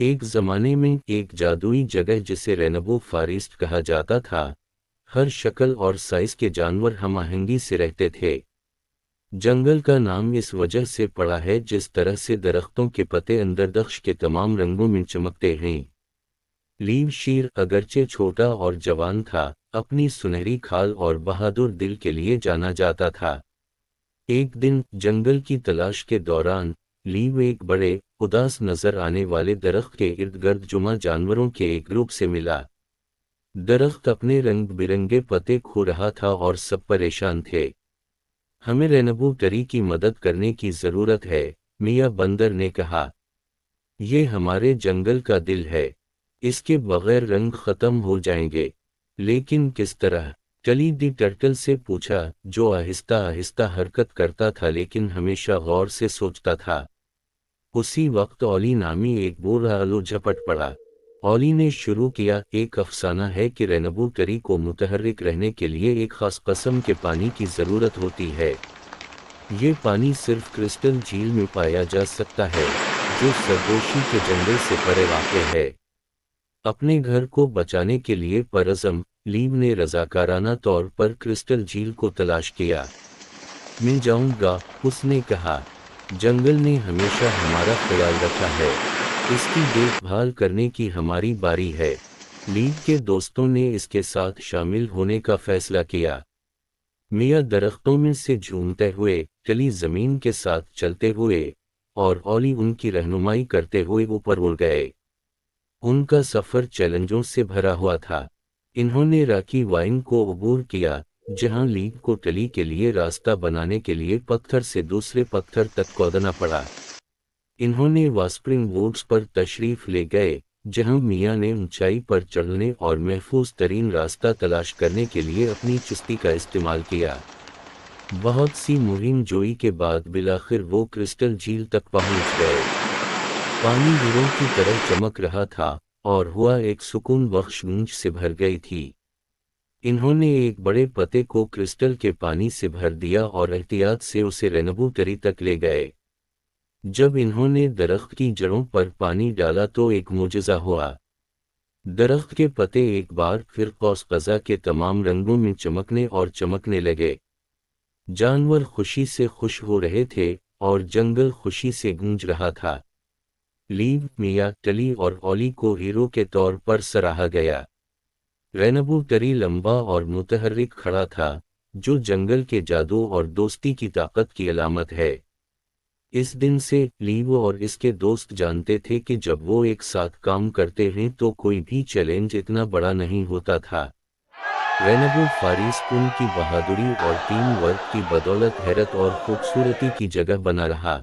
ایک زمانے میں ایک جادوئی جگہ جسے رینبو فارسٹ کہا جاتا تھا، ہر شکل اور سائز کے جانور ہم آہنگی سے رہتے تھے۔ جنگل کا نام اس وجہ سے پڑا ہے جس طرح سے درختوں کے پتے اندردخش کے تمام رنگوں میں چمکتے ہیں۔ لیو شیر اگرچہ چھوٹا اور جوان تھا، اپنی سنہری کھال اور بہادر دل کے لیے جانا جاتا تھا۔ ایک دن جنگل کی تلاش کے دوران لیو ایک بڑے اداس نظر آنے والے درخت کے ارد گرد جمع جانوروں کے ایک گروپ سے ملا۔ درخت اپنے رنگ برنگے پتے کھو رہا تھا اور سب پریشان تھے۔ ہمیں رینبو ٹری کی مدد کرنے کی ضرورت ہے، میاں بندر نے کہا۔ یہ ہمارے جنگل کا دل ہے، اس کے بغیر رنگ ختم ہو جائیں گے۔ لیکن کس طرح؟ ٹلی دی ٹرٹل سے پوچھا، جو آہستہ آہستہ حرکت کرتا تھا لیکن ہمیشہ غور سے سوچتا تھا۔ اسی وقت اولی نامی ایک بوڑھا الو جھپٹ پڑا۔ اولی نے شروع کیا، ایک افسانہ ہے کہ رینبو ٹری کو متحرک رہنے کے لیے ایک خاص قسم کے پانی کی ضرورت ہوتی ہے۔ یہ پانی صرف کرسٹل جھیل میں پایا جا سکتا ہے، جو سرگوشی کے جنگل سے پرے واقع ہے۔ اپنے گھر کو بچانے کے لیے پرعزم لیو نے رضاکارانہ طور پر کرسٹل جھیل کو تلاش کیا۔ میں جاؤں گا، اس نے کہا۔ جنگل نے ہمیشہ ہمارا خیال رکھا ہے، اس کی دیکھ بھال کرنے کی ہماری باری ہے۔ لیو کے دوستوں نے اس کے ساتھ شامل ہونے کا فیصلہ کیا۔ میاں درختوں میں سے جھومتے ہوئے، ٹلی زمین کے ساتھ چلتے ہوئے، اور اولی ان کی رہنمائی کرتے ہوئے اوپر اڑ گئے۔ ان کا سفر چیلنجوں سے بھرا ہوا تھا۔ انہوں نے راکی وائن کو عبور کیا، جہاں لیو کو ٹلی کے لیے راستہ بنانے کے لیے پتھر سے دوسرے پتھر تک کودنا پڑا۔ انہوں نے واسپرنگ ووڈز پر تشریف لے گئے، جہاں میاں نے اونچائی پر چڑھنے اور محفوظ ترین راستہ تلاش کرنے کے لیے اپنی چستی کا استعمال کیا۔ بہت سی مہم جوئی کے بعد بالآخر وہ کرسٹل جھیل تک پہنچ گئے۔ پانی ہیروں کی طرح چمک رہا تھا، اور ہوا ایک سکون بخش گونج سے بھر گئی تھی۔ انہوں نے ایک بڑے پتے کو کرسٹل کے پانی سے بھر دیا اور احتیاط سے اسے رینبو ٹری تک لے گئے۔ جب انہوں نے درخت کی جڑوں پر پانی ڈالا تو ایک معجزہ ہوا۔ درخت کے پتے ایک بار پھر قوس قزح کے تمام رنگوں میں چمکنے اور چمکنے لگے۔ جانور خوشی سے خوش ہو رہے تھے، اور جنگل خوشی سے گونج رہا تھا۔ لیو، میاں، ٹلی اور اولی کو ہیرو کے طور پر سراہا گیا۔ رینبو ٹری لمبا اور متحرک کھڑا تھا، جو جنگل کے جادو اور دوستی کی طاقت کی علامت ہے۔ اس دن سے لیو اور اس کے دوست جانتے تھے کہ جب وہ ایک ساتھ کام کرتے ہیں تو کوئی بھی چیلنج اتنا بڑا نہیں ہوتا تھا۔ رینبو فارسٹ ان کی بہادری اور ٹیم ورک کی بدولت حیرت اور خوبصورتی کی جگہ بنا رہا۔